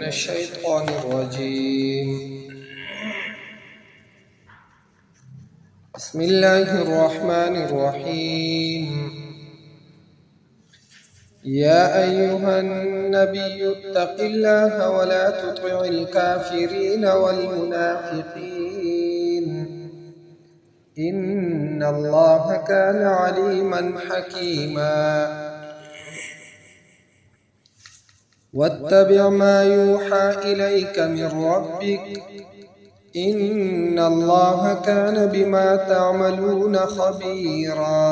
الشيطان الرجيم. بسم الله الرحمن الرحيم. يا أيها النبي اتق الله ولا تطع الكافرين والمنافقين إن الله كان عليما حكيما. واتبع ما يوحى إليك من ربك إن الله كان بما تعملون خبيرا.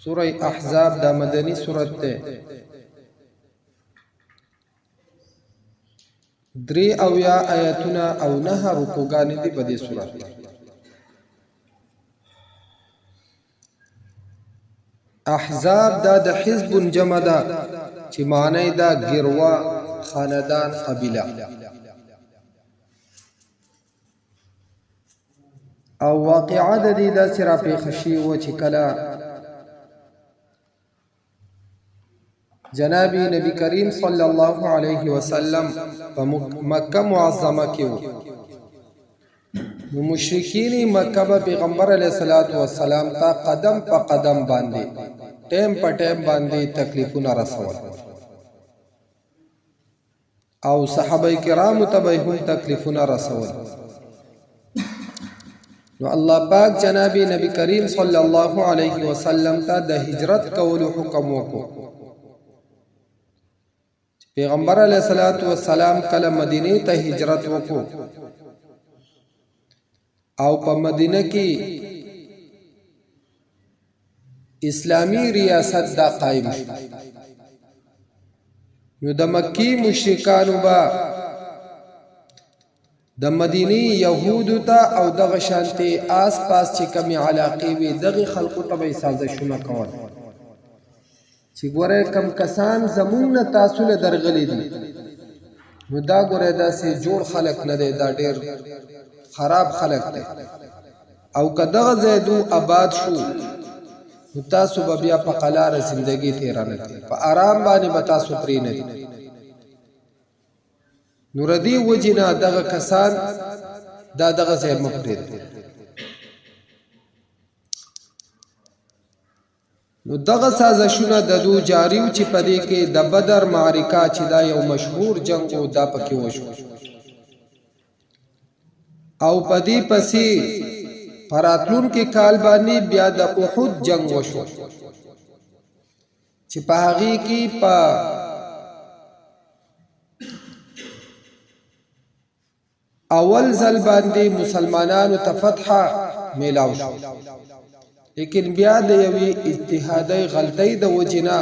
سورة احزاب دا مدنی سورت تے 3 آیاتنا او 9 رکوگانی دی بدی سورت. احزاب دا د حزب جمع دا چی معنی دا گروه خاندان قبیله او واقعه دا دی دا سرا پیخشی و چی کلا جنابی نبی کریم صلی اللہ علیہ وسلم پا مکہ معظمہ کیو مشرکین مکہ با پیغمبر علیہ السلام تا قدم پا قدم باندے ٹیم پا ٹیم باندے تکلیفونا رسول او صحابہ کرام تبایہم تکلیفونا رسول. نو اللہ پاک جنابی نبی کریم صلی اللہ علیہ وسلم تا دا ہجرت کولو حکم وکو. پیغمبر علیہ السلام کل مدینہ تا ہجرت وکو او پا مدینہ کی اسلامی ریاست دا قائم شو. نو دا مکی مشرکانو با دا مدینی یہودو تا او دا غشانتے آس پاس چی کمی علاقی وی دغی خلقو تبای سازشونا کون چی گورے کم کسان زمون تاسول درغلی دی نو دا گورے دا سی جوڑ خلق ندے دا دیر خراب خلق دے او کدغ زیدو آباد شو نو تاسو با بیا پا قلار زندگی تیرانه دی پا آرام بانی با تاسو پرینه دی. نو ردی وجینا دغ کسان دا دغ زید مپرید. نو دغ سازشونه د دو جاریو چې پدې کې د بدر معرکه چې دا یو مشهور جنگ او دا پکې وشو او پدې پسې پراتلون کې کال باندې بیا د احد جنگ وشو چې په هغه کې په اول ځل باندې مسلمانانو ته فتح میلاو شو لیکن بیا د یوې اجتهادي غلطۍ د وجنا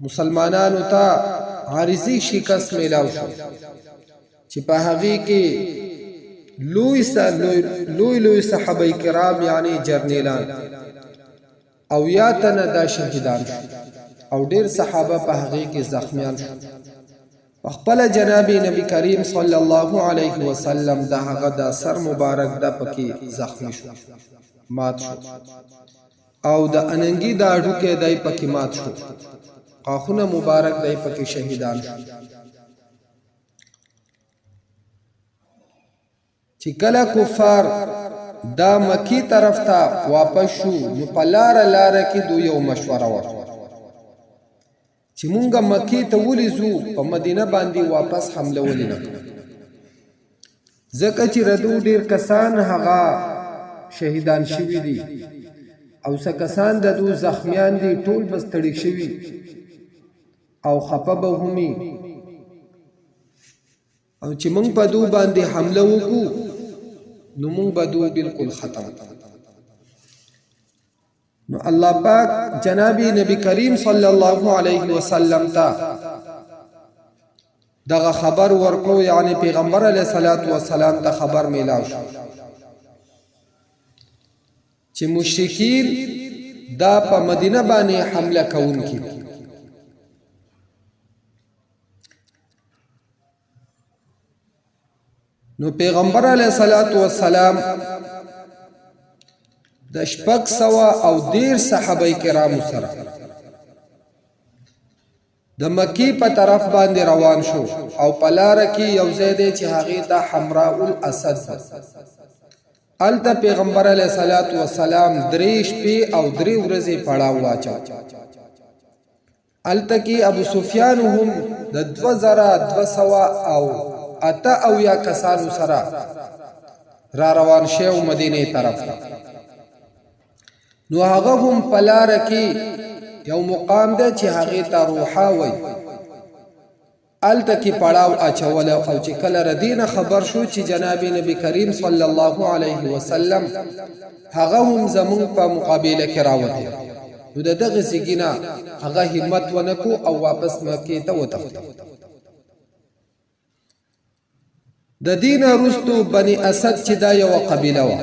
مسلمانانو ته عارضی شکست میلاو شو چې په هغه کې لوی صحابه کرام یعنی جرنیلان او یا تنه دا شهیدان شو او ډیر صحابه په هغه کې زخمیان شو. خپل جنابی نبی کریم صلی اللہ علیہ وسلم دا هغه دا سر مبارک دا پکی زخمی شو مات شو او دا اننگی دا اڈوکے دای پکی مات شو قاخون مبارک دای پکی شہیدان شو. چی کلا کفار دا مکی طرف تا واپس شو نو پا لار کی دو یو مشوره ورکو چې مونږه مکی ته ولیزو په مدینه باندې واپس حمله ولی نه ځکه چې ردو ډیر کسان هغه شهیدان شوي دي او څه کسان د دو زخمیان دي ټول بس تړي شوي او خپه به همي او چې مونږ په دو باندې حمله وکړو نو مونږ به دو بالکل ختم. نو اللہ پاک جنابی نبی کریم صلی اللہ علیہ وسلم تا دغه خبر ورکو یعنی پیغمبر علیہ السلام تا خبر میلاو شو چې مشرکین دا په مدینه باندې حمله کوونکي نو پیغمبر علیہ السلام د شپږ سوه او 10 صحابه کرامو سره د مکی په طرف باندې روان شو او په لاره کې یو ځای دی چې هغې ته حمراء الاسد هلته پیغمبر علیه الصلاة والسلام 3 شپې او 3 ورځې پړاو واچو. هلته کې ابو سفیان هم د 2278 کسانو سره را روان شو مدینه طرف ته. نو هغه هم په لاره کې یو مقام دی چې هغې ته روحا وایي. هلته کې پړاو اچول او چې کله ردینه خبر شو چې جناب نبی کریم صلی الله علیه وسلم هغه هم زمونږ په مقابله کې راوتی، نو د دغه زیږي نه هغه همت ونه کړو او واپس مکې ته وتښتېد. د دې نه وروستو بني اسد چې دا یوه قبیله وه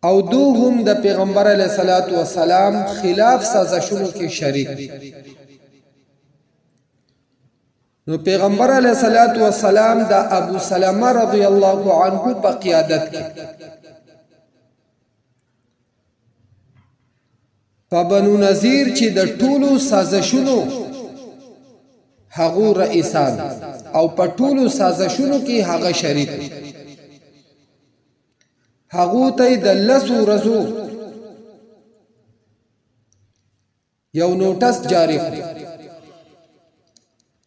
او دو هم د پیغمبر علیه الصلاة والسلام خلاف سازشونو کې شریک. نو پیغمبر علیه الصلاة والسلام د ابو سلمه رضی الله عنه په قیادت کې په بنو نذیر چې د ټولو سازشونو هغو رئیسان او په ټولو سازشونو کې هغه شریک، هغو ته د 10 ورځو یو نوټس جاری کړ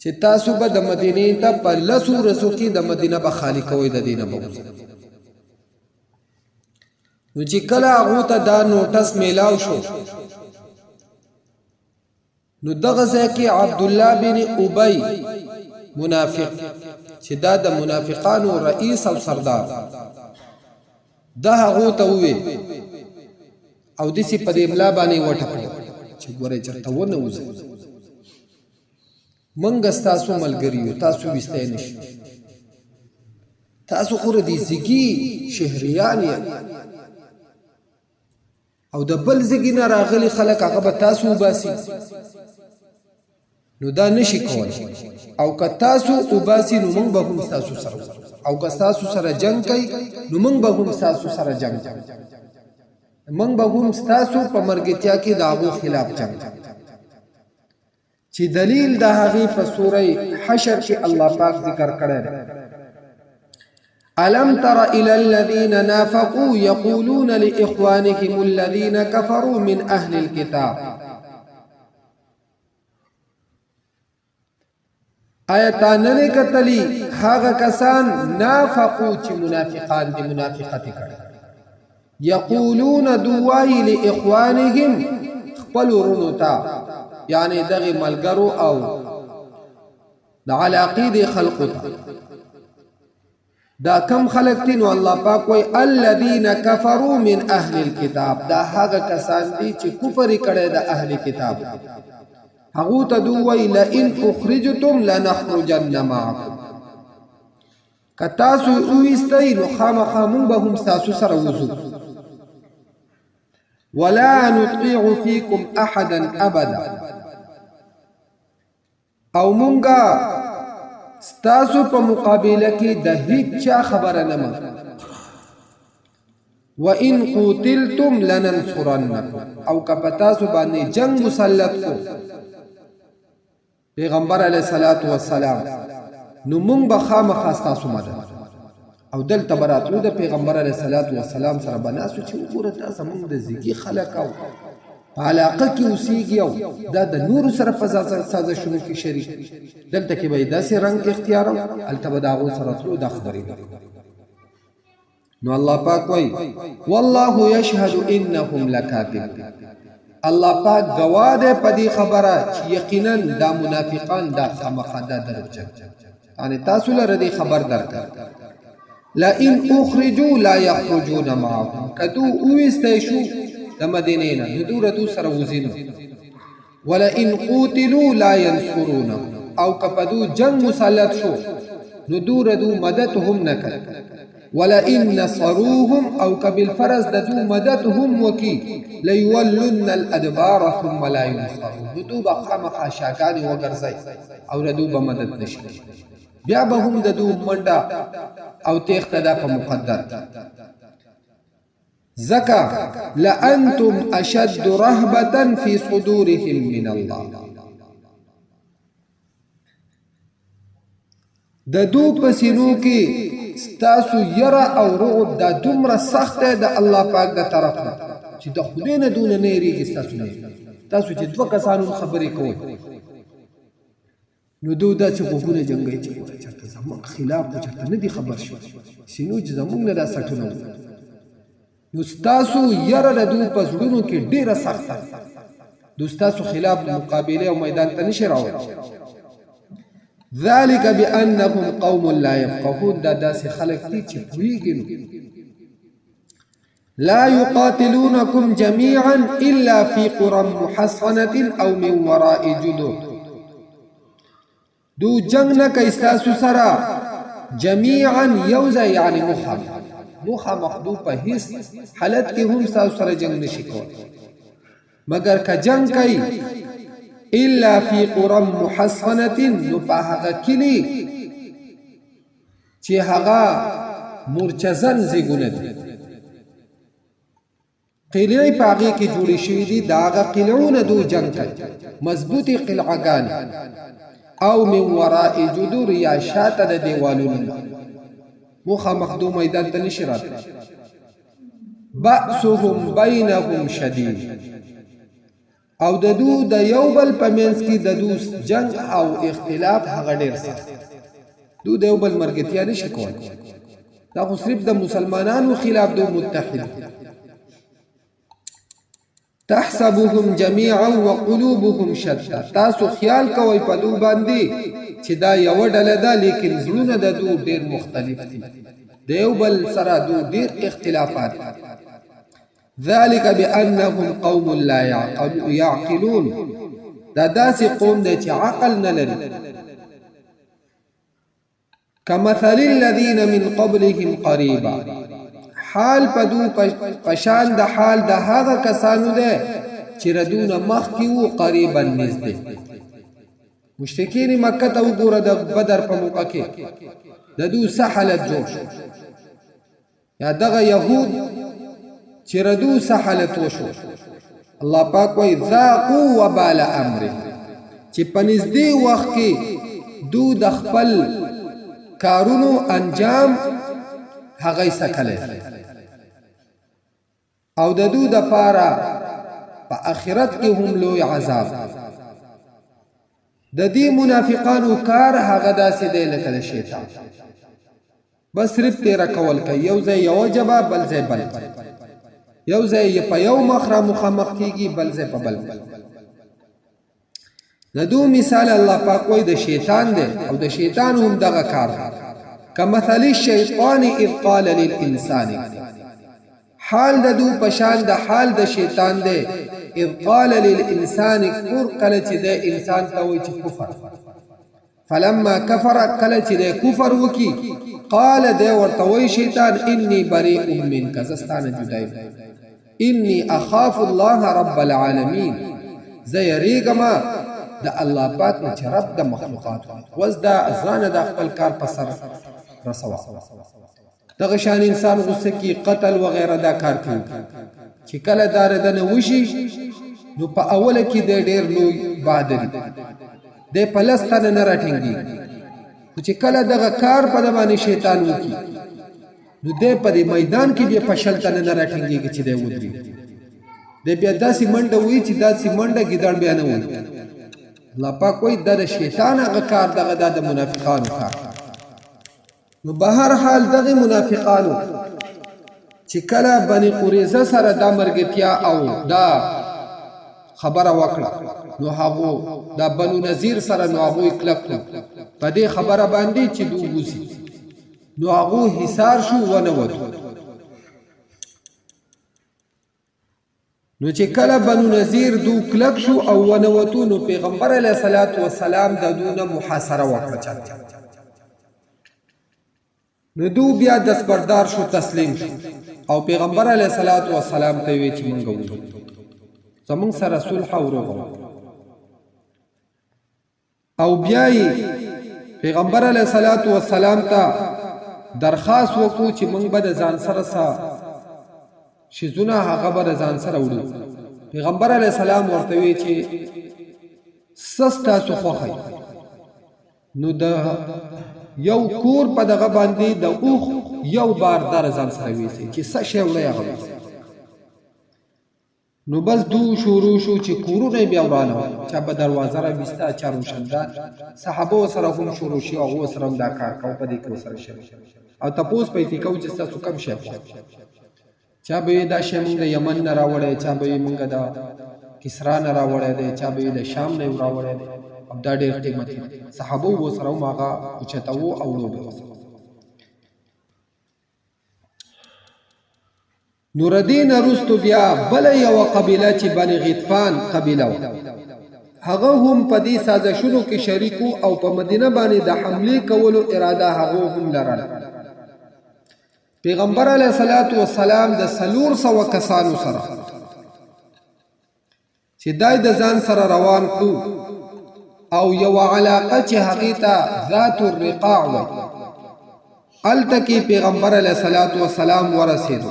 چې تاسو به د مدینې ته په 10 ورځو کې د مدینه به خالی کوئ، د دینه به وځئ. نو چې کله هغو ته دا نوټس میلاو شو، نو دغه ځای کې عبدالله بن ابی منافق چې دا د منافقانو رئیس او سردار دا هغو ته ووی او داسې په دې املا باندې وټپل چې ګورئ چېرته ونه وځئ، موږ ستاسو ملګري یو، تاسو ویستی نه شئ، تاسو خو د زیږي شهریان یې او د بل زیږي نه راغلي خلک هغه به تاسو وباسي، نو دا نشي کولی. او که تاسو وباسي نو موږ به هم ستاسو سره او که ستاسو سره جنګ کوي نو موږ به هم ستاسو سره جنګ کوو، موږ به هم ستاسو په مرګتیا کې د هغو خلاف جنګ کوو. چې دلیل د هغې په سوره حشر کې الله پاک ذکر کړی دی: ألم تر إلى الذين نافقوا يقولون لإخوانهم الذين كفروا من أهل الكتاب آیتا ننے کتلی هاغا کسان نافقو چی منافقان دی منافقتی کردی یقولون دوائی لإخوانهم خپلو رنوتا یعنی دغی ملگرو او دا علاقی دی خلقو تا دا کم خلق تینو اللہ پاک وی الذین کفروا من اهل الكتاب دا هاغا کسان دی چی کفری کرده دا اهل کتاب هغو ته دوی لئن اخرجتم لنخرجن معکم که تاسو اویستی نو خامخا مونږ به هم ستاسو سره وځو ولا نطیع فیکم احدا ابدا او مونږه ستاسو په مقابله کې د هیڅ چا خبره نه منو وَإِن قُوتِلْتُمْ لَنَنْصُرَنَّكُمْ او که په تاسو باندې جنگ مسلط کو پیغمبر علیہ الصلوۃ والسلام نو مونږ به خامخا ستاسو مدد او دلته براتلو د پیغمبر علیہ الصلوۃ والسلام سره بناسو چې وګوره تاسو مونږ د زیږي خلک او په علاقه کې اوسېږي او دا د نور سره په سازشونو کې شریک دلته کې به داسې رنګ اختیارو هلته به د هغو سره تلو دا خبرې نو الله پاک وایي والله یشهد انهم لکاذبون الله پاک گواه دی په دې خبره چې یقینا دا منافقان دا خامخا دا دروغجن یعنی تاسو لره دې خبر درکړه لئن اخرجوا لا يخرجون معهم کدو اوستی شو د مدینې نه نو دو سره وزینو ولئن قوتلوا لا ينصرون او کپدو جنگ مسلط شو نو دو مدد هم نکړ ولئن نصروهم او كبالفرز ددو مددهم وكي ليولن الادبار ثم لا ينصرون دو بخامخا شاگانی وگرزی او ردو بمدد نشي بیا به هم ددو منډه او تیخت دا په مقدر زکا لأنتم اشد رهبة في صدورهم من الله د دو په سینو کې ستاسو یره او رعب دا دومره سخت دی د الله پاک د طرف نه چې د خدای نه دونه نه یریږي ستاسو نه تاسو چې دوه کسانو خبرې کوئ نو دو دا چې غوږونه جنګوي چې چېرته زموږ خلاف خو چېرته نه دي خبر شي سینو چې زموږ نه دا سټونه نو ستاسو یره د دوی په زړونو کې ډېره سخته دو ستاسو خلاف مقابله او میدان ته نشي راوړی ذلك بأنهم قوم لا يفقهون دا داسې خلک دي چې پوهېږي نو لا يقاتلونكم جميعا إلا في قرى محصنة أو من وراء جدر دو جنگ نه کوي ستاسو سره جميعا یوځای یعنی مخامخ دو په هیڅ حالت کې هم ستاسو سره جنگ نشي کولی مگر که جنگ کوي الا فی قرى محصنة نو په هغه کلي چې هغه مرچزن زیږونه دي قلعې په هغې کې جوړې شوي دي د هغه قلعونه دو جنگ کوي مضبوطې قلعهګانې او من وراء جدور یا شاته د دیوالونو مخامخ دو میدان ته نشي راتلی بأسهم بینهم شدید او د دو د یو بل په منځ کې د دو جنگ او اختلاف هغه ډېر سخت دو د یو بل مرګتیا نشي کولی دا خو صرف د مسلمانانو خلاف دو متحد تحسبهم جميعا وقلوبهم شتى تاسو خیال کوئ په دو باندې چې دا یو ډله ده لیکن زړونه د دو ډېر مختلف دي د یو بل سره دو ډېر اختلافات ذلك بأنهم قوم لا يعقلون دا داسې قوم دی چې عقل نه لري كمثل الذين من قبلهم قريبا حال پدو پشان د حال د هغه کسانو ده چې ردونه مخکې وو قریبا نږدې مشرکین مکه ته وګوره د بدر په موقع کې د دو سحلت جوړ شو یا دغه یهود چې ردو سحلت وشو الله پاک وایي ذاقوا وبال امره چې په نږدې وخت کې دو د خپل کارونو انجام هغه سکله او د دو د پاره په آخرت کې هم لوی عذاب د دې منافقانو کار هغه داسې دی لکه د شیطان بس صرف تیرا کول کوي یو ځای یو جواب بل ځای بل یو ځای په یو مخ را مخامخ کیږي بل ځای په بل د دو مثال الله پاک وایي د شیطان دی او د شیطان هم دغه کار كمثل الشيطان اذ قال للانسان حال د دو پشان د حال د شیطان دی اذ قال للانسان کفر کله چې د انسان ته وایي چې کفر فلما كفر کله چې د کفر وکي قال د ورته وایي شیطان انی بریء منک زستانه جدای انی اخاف الله رب العالمین زه یریږم د الله پاک نه چې رب د مخلوقات وز دا ځان د خپل کار په سر رسوا دغه شان انسان غصه کی قتل و غیره دا کار کوي چې کله دار دنه وشي نو په اوله کې د ډېر لوی بادری د پلستان نه راټینګي چې کله دغه کار په باندې شیطان وکي نو د په میدان کې به فشلتن نه راټینګي چې د ودري د بیا داسې منډه وی چې داسې منډه ګیدړ بیا نه وي الله پاک وایي د شیطان هغه کار دغه د منافقانو کار نو بهر حال دغه منافقانو چې کله بني قریظه سره د مرګتیا او دا خبره وکړه نو هغه د بنو نذیر سره نو هغه کلک په دې خبره باندې چې دوی وسی نو هغه حصار شو ونه وته نو چې کله بنو نذیر دو کلک شو او ونه وته نو پیغمبر علیه الصلاۃ والسلام د دونه محاصره وکړه نو دو بیا دستبردار شو تسلیم شو او پیغمبر علیه الصلاۃ والسلام ته وی چې مونږ وځو زمونږ سره صلح وروغو او بیا پیغمبر علیه الصلاۃ والسلام ته درخواست وکړو چې مونږ به د ځان سره شیزونه هغه به ځان سره وړو پیغمبر علیه السلام ورته وی چې سستا سو خوخی نو د یو کور په دغه باندې د اوخ یو بار در ځان سره ویسي چې څه شی وړی هغه ویسي. نو بس دو شروع شو چې کورونه بیا ورانه چا به دروازه را ویسته چا روشندان صحابه سره هم شروع شي هغو سره هم دا کار کو په دې کې ورسره شي او تپوس پیدا کوو چې ستاسو کم شی چا به دا شی موږ د یمن نه راوړی چا به موږ د کسرا نه راوړی دی چا به د شام نه راوړی دی او دا ډېر قیمتي صحابه ورسره هم هغه اوچتوو او وړو به ورسره. نور الدین وروستو بیا بله یوه قبیله چې بني غطفان قبیله وه هغه هم په دې سازشونو کې شریک او په مدینه باندې د حملې کولو اراده هغه هم لرله. پیغمبر علیه الصلاة والسلام د 400 کسانو سره چې دای د ځان سره روان کړو او یو علاقه چې هغې ته ذات الرقاع وایي هلته کې پیغمبر علیه الصلاة والسلام ورسېدو.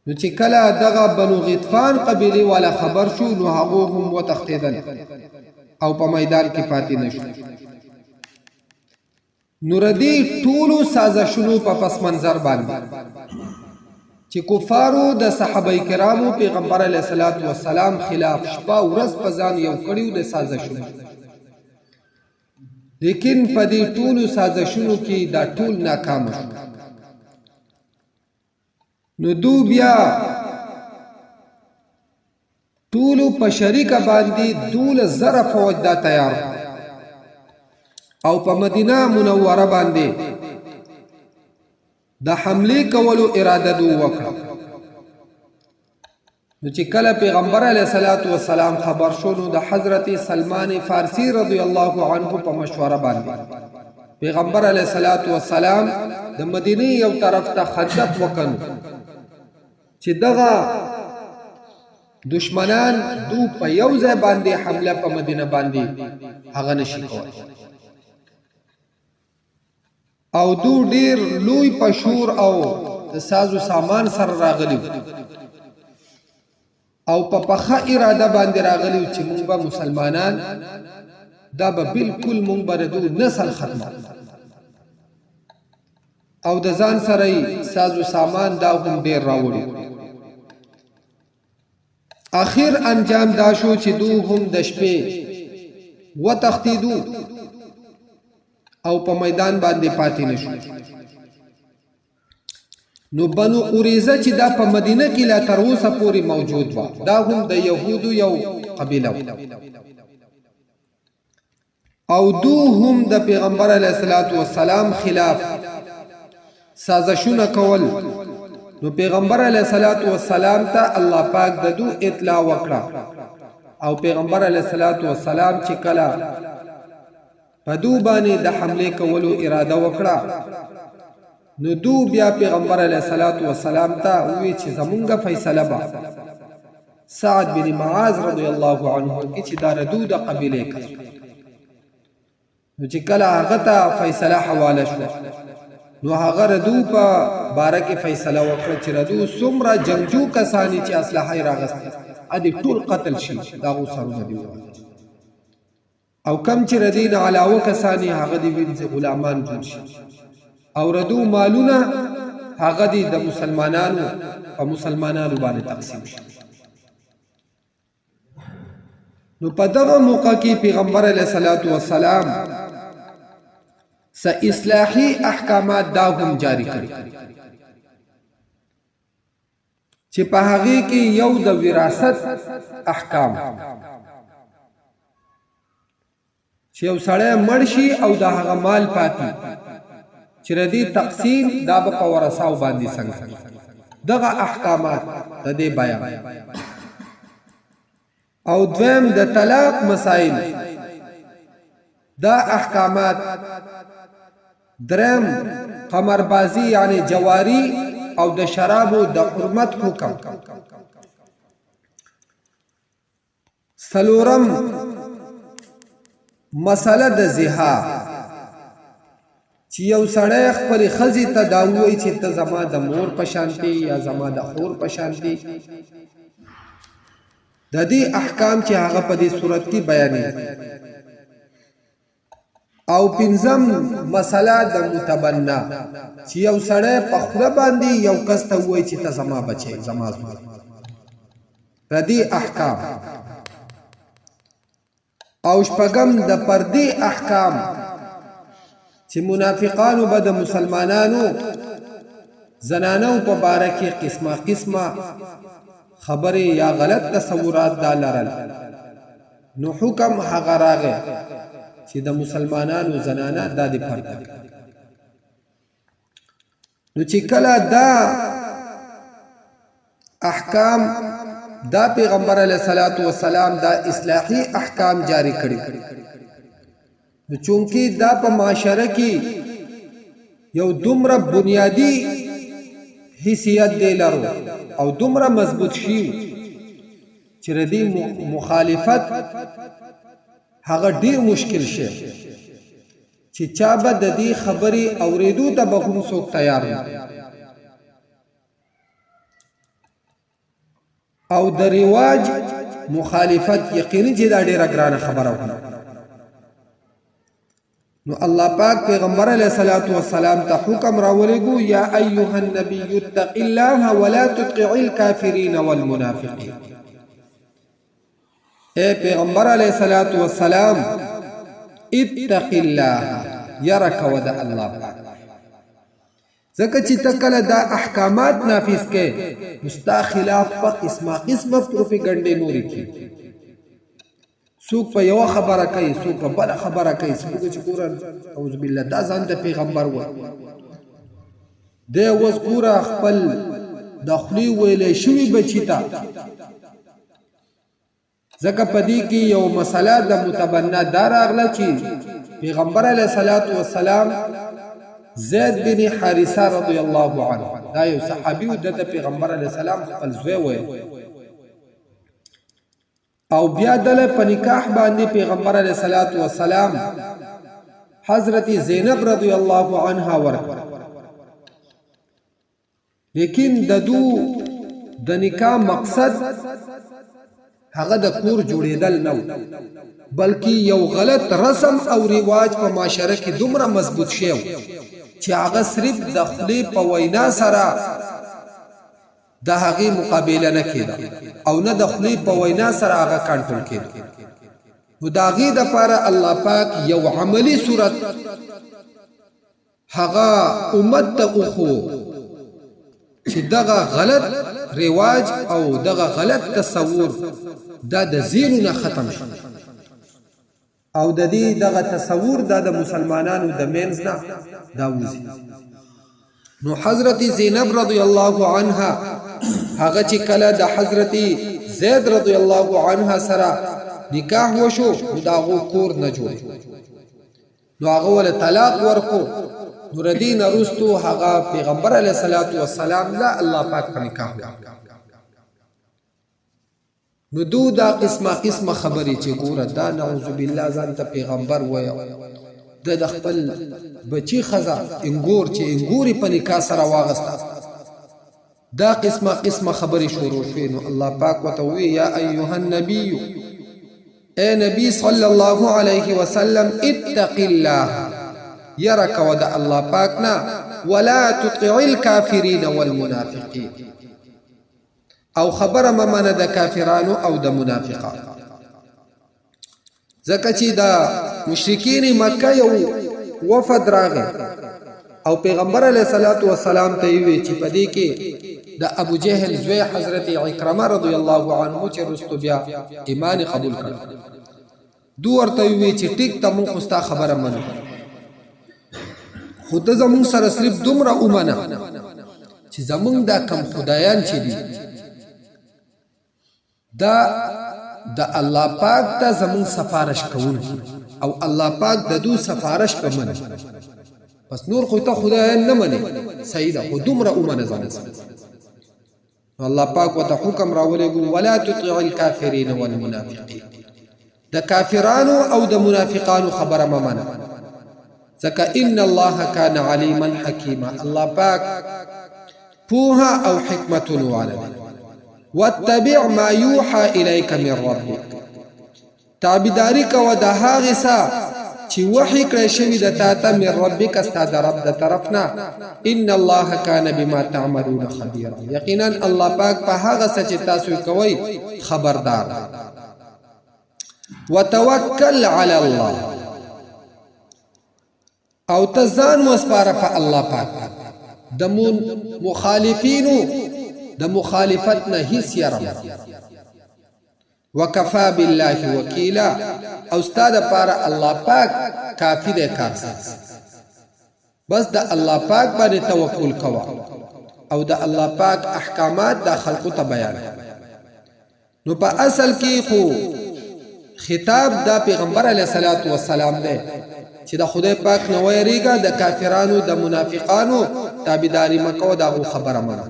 نو چې کله دغه بنو غطفان قبیلې والا خبر شو نو هغو هم وتښتېدل او په میدان کې پاتې نشو. نو ردی ټولو سازشونو په پس منظر باندې چې کفارو د صحابه کرامو پیغمبر علیه الصلاة والسلام خلاف شپه ورځ په ځان یو کړیو د سازشونو، لیکن په دې ټولو سازشونو کې دا ټول ناکام شو. نو دو بیا ټولو په شریکه باندې 12,000 فوج دا تیار او په مدینه منوره باندې د حمله کولو اراده دو وکړه. نو چې کله پیغمبر علیه الصلاة والسلام خبر شو نو د حضرت سلمان فارسی رضی الله عنه په مشوره باندې پیغمبر علیه الصلاة والسلام د مدینه یو طرف ته خندق وکړ چې دغه دشمنان دو په یو ځای باندې حمله په مدینه باندې هغه نشي کولای او دو ډیر لوی پشور او سازو سامان سره راغلی او په پخه اراده باندې راغلی چې موږ به مسلمانان دا به بالکل موږ به دو نسل ختم او د ځان سره سازو سامان دا هم ډیر راوړي. اخر انجام دا شو چې دو هم د شپې وتښتېدو او په میدان باندې پاتې نشو. نو بنو قریظه چې دا په مدینه کې لا تر اوسه پورې موجود و، دا هم د یهودو یو قبیله او دو هم د پیغمبر علیه الصلاة والسلام خلاف سازشونه کول. نو پیغمبر علیه الصلاة والسلام ته الله پاک د دو اطلاع وکړه او پیغمبر علیه الصلاة والسلام چې کله په دو باندې د حمله کولو اراده وکړه نو دو بیا پیغمبر علیه الصلاة والسلام ته وی چې زمونږ فیصله به سعد بن معاذ رضی الله عنه کې چې دا ردو د قبیله کې نو چې کله هغه ته فیصله حواله شو نو هغه ردو په باره کې فیصله وکړه چې ردو څومره جنگجو کسانی چې اسلحه یې راغستې ادي ټول قتل شي دا غو سرونه دی او کم چې ردین علاوه کسانی هغه دی وینځ غلامان جوړ شي او ردو مالونه هغه دی د مسلمانانو په مسلمانانو باندې تقسیم شي. نو په دغه موقع کې پیغمبر علیه الصلاة والسلام س اصلاحي احکامات دا هم جاری کړي چې په هغه کې یو د وراثت احکام چې یو سړی مړ شي او د هغه مال پاتې چې ردی تقسیم دا به په ورثاو باندې څنګه دغه احکامات د دې بیان او دویم د طلاق مسائل دا احکامات درم قمربازی یعنی جواری او د شرابو د حرمت حکم سلورم مسله د زهار چې یو سړی خپل ښځې ته دا ووایي چې ته زما د مور په شانتې یا زما د خور په شانتې د دې احکام چې هغه په دې صورت کې بیانې او پنځم مسله د متبنا چې یو سړی په خوله باندې یو کس ته وایي چې ته زما بچی زما زوی ردی احکام او شپږم د پردی احکام چې منافقانو به د مسلمانانو زنانو په باره کې قسمه قسمه خبرې یا غلط تصورات دا لرل نو حکم هغه راغی چې د مسلمانانو زنانه دا د پرده نو چې کله دا احکام دا پیغمبر علیه الصلاۃ والسلام دا اصلاحي احکام جاری کړي نو چونکی دا په معاشره کې یو دومره بنیادی حیثیت دی لرو او دومره مضبوط شي چې ردی مخالفت هغه ډیر مشکل شي چې چا به د دې خبرې اوریدو ته به هم څوک تیار نه او د رواج مخالفت یقیني چې دا ډیره ګرانه خبره وه نو الله پاک پیغمبر علیه الصلاۃ والسلام ته حکم راولېږو یا ایها النبی اتق الله ولا تطع الكافرین والمنافقین اے پیغمبر علیه الصلاۃ والسلام اتق الله يرك ود الله پاک ځکه چې ته کله دا احکامات نافذ کې مستا خلاف په قسمه پروپاګاندا نوري کې څوک په یو خبره کوي څوک په بل خبره کوي څوک چې قرآن اعوذ بالله دا ځان د پیغمبر و دی اوس ګوره خپل د خولې ویلې شوي بچي ته ځکه په دې کې یو مسله د متبنا دا راغله چې پیغمبر علیه الصلاۃ والسلام زید بن حارثه رضی الله عنه دا یو صحابي و د پیغمبر علیه السلام خپل زوی و او بیا دله په نکاح باندې پیغمبر علیه الصلاۃ والسلام حضرت زینب رضی الله عنها ورکړه لیکن د دو د نکاح مقصد هغه د کور جوړېدل نه بلکې یو غلط رسم او رواج په معاشره کې دومره مضبوط شوی چې هغه صرف د خولې په وینا سره د هغې مقابله نه کېده او نه د خولې په وینا سره هغه کنټرول کېده نو د هغې دپاره الله پاک یو عملي صورت هغه امت ته وښو چې دغه غلط رواج او دغه غلط تصور دا د ذهنو نه ختم شي او د دې دغه تصور دا د مسلمانانو د منځ نه دا وځي نو حضرت زینب رضی الله عنها هغه چې کله د حضرت زید رضی الله عنها سره نکاح وشو دا غو کور نه جوړ نو هغه ول طلاق ورکو نو ردین رستو هغه پیغمبر علیه الصلاۃ والسلام لا الله پاک په نکاح نو دو دا قسمه خبرې چې ګوره دا نعوذ بالله ځان ته پیغمبر وایي د خپل بچی خزا انګور چې انګوري په نکاح سره واغسته دا قسمه خبرې شروع شوې نو الله پاک وته وی یا ایها النبی اے نبی صلی الله علیه وسلم اتق الله يرك ود الله پاکنا ولا تطع الكافرين والمنافقين او خبر ممن د کافرانو او د منافقانو ځکه چې دا مشرکین مکه یو وفد راغی او پیغمبر علیه الصلاۃ والسلام ته وی چې پدې کې د ابو جهل زوی حضرت عکرمه رضی الله عنه چې رستو بیا ایمان قبول کړ دو ورته وی چې ټیک ته مون خوستا خبره منو خود زمون سره صرف دومره اومنه چې زمون دا کم خدایان چې دي دا د الله پاک ته زمون سفارش کوون او الله پاک د دو سفارش په من پس نور خو ته خدایان نه مني سیدا خو دومره اومنه ځان الله پاک وته حکم راولېګو ولا تطع الكافرين والمنافقين د کافرانو او د منافقانو خبره ممنه ځکه ان الله کان علیما حکیما الله پاک پوها او حکمت والد واتبع ما یوحى الیک من ربک تابعداری کو د هغه څه چې وحی کړی شوی د تا ته من ربک استا د رب د طرفنا ان الله کان بما تعملون خبيرا یقینا الله پاک په هغه څه چې تاسو کوي خبردار وتوکل علی الله او تزان وسپاره په الله پاک د مخالفینو د مخالفت نه هیڅ یرم وکفا بالله وکیلا او استاد پاره الله پاک کافی دی کارساز بس د الله پاک باندې توکل کوا او د الله پاک احکامات د خلقو ته بیان نو په اصل کې خو خطاب د پیغمبر علیه الصلاۃ والسلام دی چې د خدای پاک نه ویریږي د کافرانو د منافقانو تابعداري مکو دا خبره مړه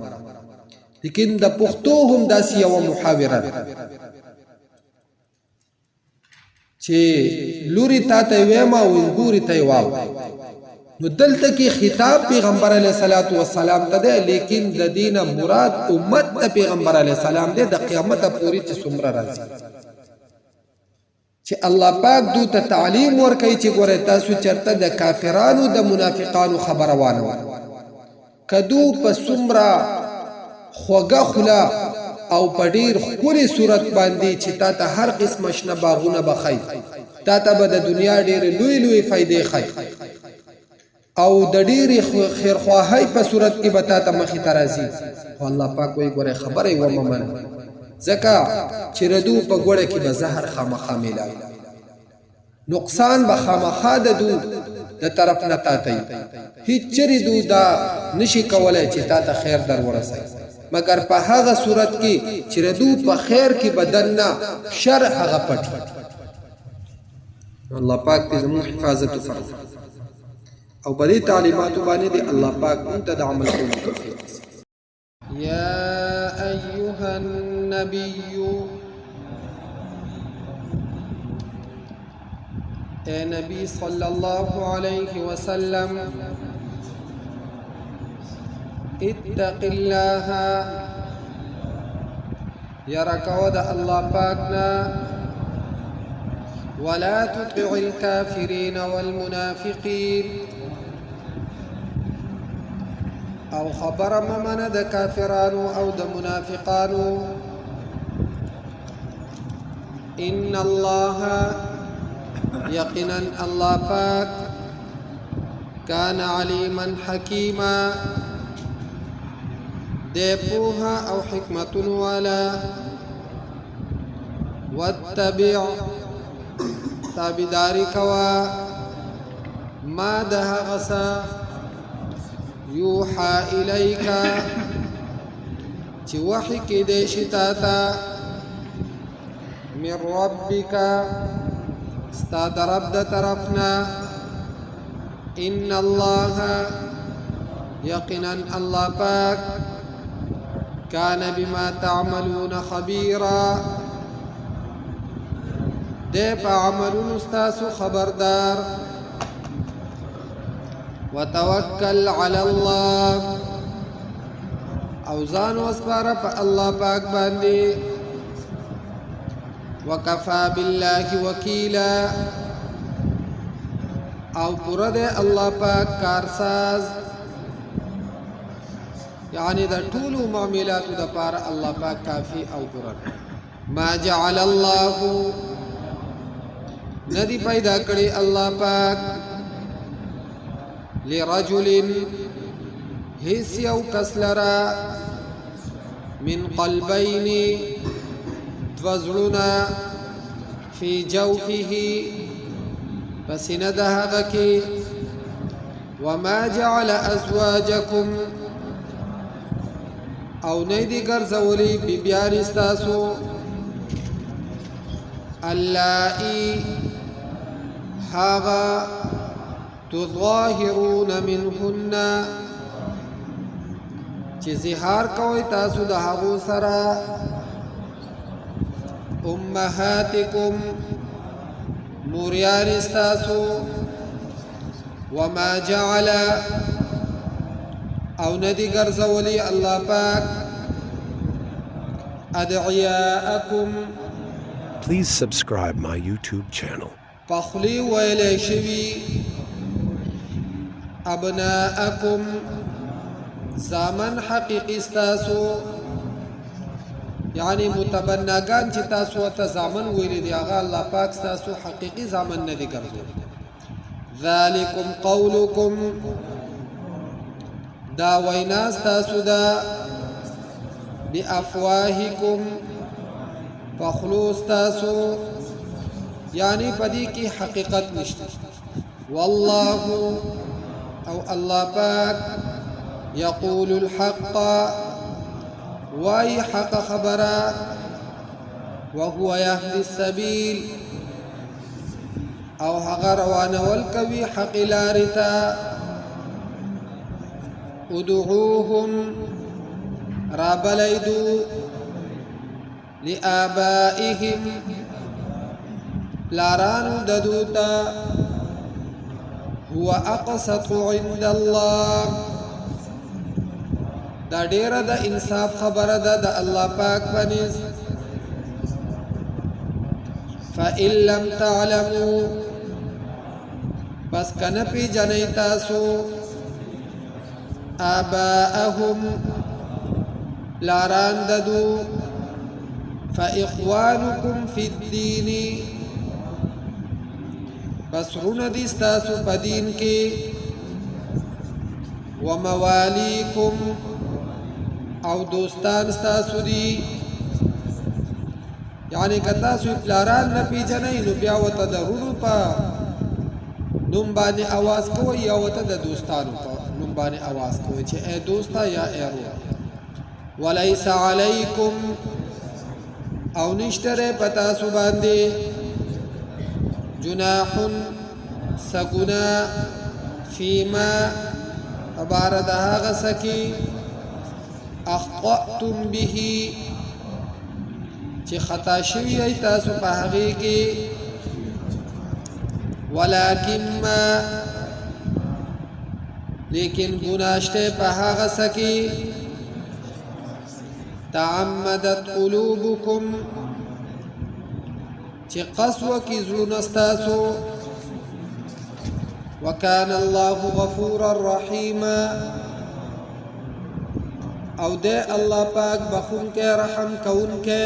لیکن د پښتو هم داسې یو محاوره چې لوري تا ته وېما او ګوري ته واو نو دلته کې خطاب پیغمبر علیه الصلاۃ والسلام ته دی لیکن د دینه مراد امت ته پیغمبر علیه السلام دی د قیامت پورې چې څومره راځي چې الله پاک دو ته تعلیم ورکړي چې ګوره تاسو چرته د کافرانو د منافقانو خبره وانه کدو په څومره خوږه خوله او په ډیر ښکلې صورت باندې چې تا ته هر قسم شنه باغونه بخی تا ته به د دنیا ډېرې لوی لوی فایدې ښایي او د ډېرې خیرخواهۍ په صورت کې به تا ته مخې ته راځي خو الله پاک وایي ګورئ خبره یې ومه منه ځکه چې ردو په ګوړه کې به زهر خامخا میلاوي نقصان به خامخا د دو د طرف نه تا ته هیڅ چرې دو دا نشي کولی چې تا ته خیر در ورسوي مگر په هغه صورت کې چې ردو په خیر کې بدن نه شر هغه پټي الله پاک دې زموږ حفاظت وکړي او په دې تعلیماتو باندې دې الله پاک موږ ته د عمل کولو توفیق یا ایها النبی اے نبی صلی اللہ علیہ وسلم اتق اللہ یرکو دا اللہ پاکنا ولا تطع الكافرین والمنافقین او خبر ممن دا کافرانو او دا منافقانو ان اللہ یقینا اللہ پاک کان علیما حکیما دے پوها او حکمت والا واتبع تابداری کوا ما ده غسا یوحا الیکا چی وحی کی دے شتاتا من ربکا استاد رب دا طرفنا ان اللہ یقینا اللہ پاک کان بما تعملون خبیرا دے پا عملون استاسو خبردار وتوکل علی اللہ اوزان واسپارا پا اللہ پاک باندی وکفا باللہ وکیلا او پورا دے اللہ پاک کارساز یعنی دا طولو معاملاتو دا پارا اللہ پاک کافی او پورا ما جعل اللہ ندی پیدا کری اللہ پاک لرجل حیث یو کسلرا من قلبین دوزلنا فی جوفه فسندها غکی وما جعل ازواجکم او نیدی گرزولی بیبیان استاسو اللائی حاغا تظاهرون منهن چی زہار کوئی تاسو دا حغو سرا امہاتکم موریان استاسو وما جعل او ندی گرزولی اللہ پاک ادعیاءکم. Please subscribe my YouTube channel پخلی ویلی شوی ابناءکم زامن حقیقی استاسو یعنی متبناگان چې تاسو ته زامن ویلی دی هغه الله پاک تاسو حقیقی زامن نه دی ګرځولي ذالکم قولکم دا وینا تاسو دا بافواهکم پخلو تاسو یعنی پدی کی حقیقت نشته والله او الله پاک یقول الحق وای حق خبره وهو يهدي السبيل او هغه روانول کوي حق لارتا ادعوهم رابلیدو لآبائهم لارانو ددوتا هو اقسط عند الله دا ډیره د انصاف خبره ده د الله پاک پنځ فإن لم تعلموا بس کنه پی جنئی تاسو آباءهم لاران ددو فإخوانكم في الدين بس رون دستاسو پدین کی وموالیکم او دوستان ستاسو دی یعنی کتاسو پلاران نپی جنئی نو بیاوتا دا رونو پا نمبانی آواز کوئی یا وتا دا دوستانو پا نمبانی آواز کوئی چه اے دوستا یا اے رو ولیس علیکم او نشتر پتاسو باندے جناح سگنا فیما عباردها غسکی اخطأتم به چه خطا شوی ای تاسو پا حقیقی ولیکن ما لیکن گناشتے پا غسکی تعمدت قلوبکم چه قسوة کی زرونستاسو وكان الله غفورا رحيما او دے اللہ پاک بخون کے رحم کون کے